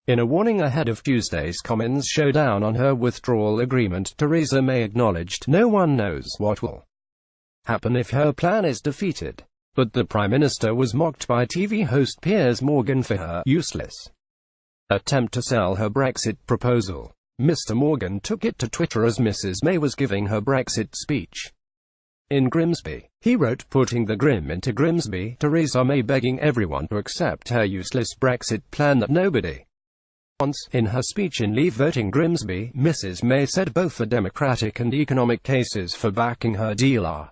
In a warning ahead of Tuesday's Commons showdown on her withdrawal agreement, Theresa May acknowledged, "No one knows what will happen if her plan is defeated." But the Prime Minister was mocked by TV host Piers for her useless attempt to sell her Brexit proposal. Mr. Morgan took it to Twitter as Mrs. May was giving her Brexit speech in Grimsby. He wrote, "Putting the grim into Grimsby, Theresa May begging everyone to accept her useless Brexit plan that nobody wants." In her speech in Leave Voting Grimsby, Mrs. May said both the democratic and economic cases for backing her deal are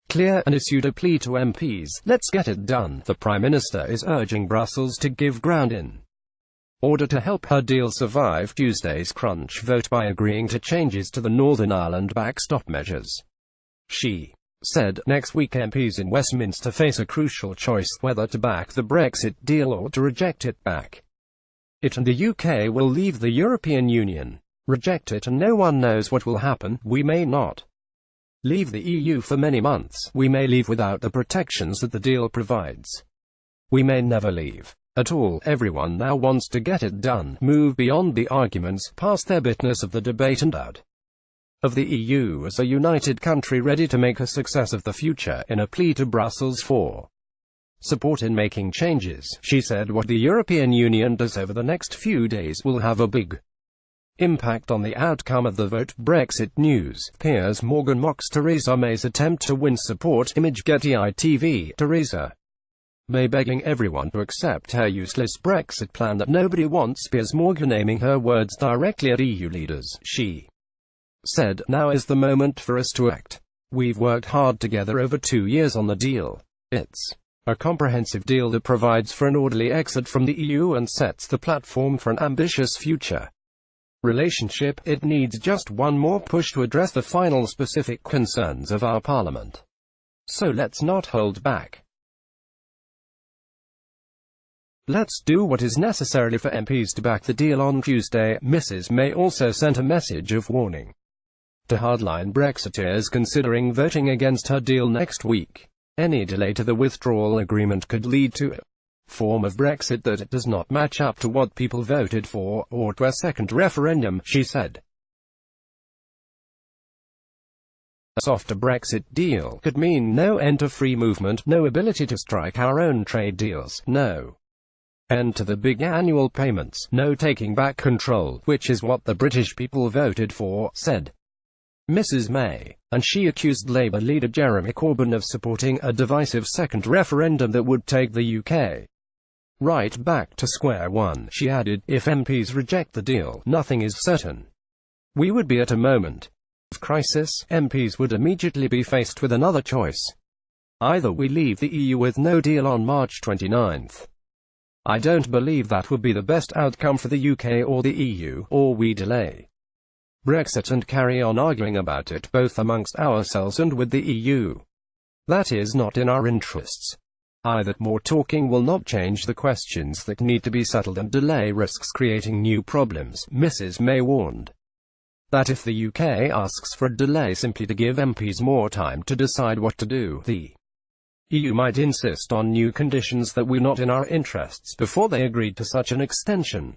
clear, and issued a plea to MPs, "Let's get it done." The Prime Minister is urging Brussels to give ground in order to help her deal survive Tuesday's crunch vote by agreeing to changes to the Northern Ireland backstop measures. She said, "Next week MPs in Westminster face a crucial choice, whether to back the Brexit deal or to reject it. Back it and the UK will leave the European Union. Reject it and no one knows what will happen. We may not leave the EU for many months. We may leave without the protections that the deal provides. We may never leave at all. Everyone now wants to get it done, move beyond the arguments, past their bitterness of the debate and out of the EU as a united country ready to make a success of the future." In a plea to Brussels for support in making changes, she said, "What the European Union does over the next few days will have a big impact on the outcome of the vote." Brexit news. Piers Morgan mocks Theresa May's attempt to win support. Image Getty ITV. Theresa May begging everyone to accept her useless Brexit plan that nobody wants. Piers Morgan aiming her words directly at EU leaders. She said, "Now is the moment for us to act. We've worked hard together over 2 years on the deal. It's a comprehensive deal that provides for an orderly exit from the EU and sets the platform for an ambitious future relationship. It needs just one more push to address the final specific concerns of our Parliament. So let's not hold back. Let's do what is necessary for MPs to back the deal." On Tuesday, Mrs. May also sent a message of warning to hardline Brexiteers considering voting against her deal next week. Any delay to the withdrawal agreement could lead to a form of Brexit that it does not match up to what people voted for, or to a second referendum, she said. A softer Brexit deal could mean no end to free movement, no ability to strike our own trade deals, no end to the big annual payments, no taking back control, which is what the British people voted for, said Mrs. May. And she accused Labour leader Jeremy Corbyn of supporting a divisive second referendum that would take the UK right back to square one. She added, "If MPs reject the deal, nothing is certain. We would be at a moment of crisis. MPs would immediately be faced with another choice. Either we leave the EU with no deal on March 29th. I don't believe that would be the best outcome for the UK or the EU, or we delay Brexit and carry on arguing about it, both amongst ourselves and with the EU. That is not in our interests. Either more talking will not change the questions that need to be settled, and delay risks creating new problems." Mrs. May warned that if the UK asks for a delay simply to give MPs more time to decide what to do, the EU might insist on new conditions that were not in our interests before they agreed to such an extension.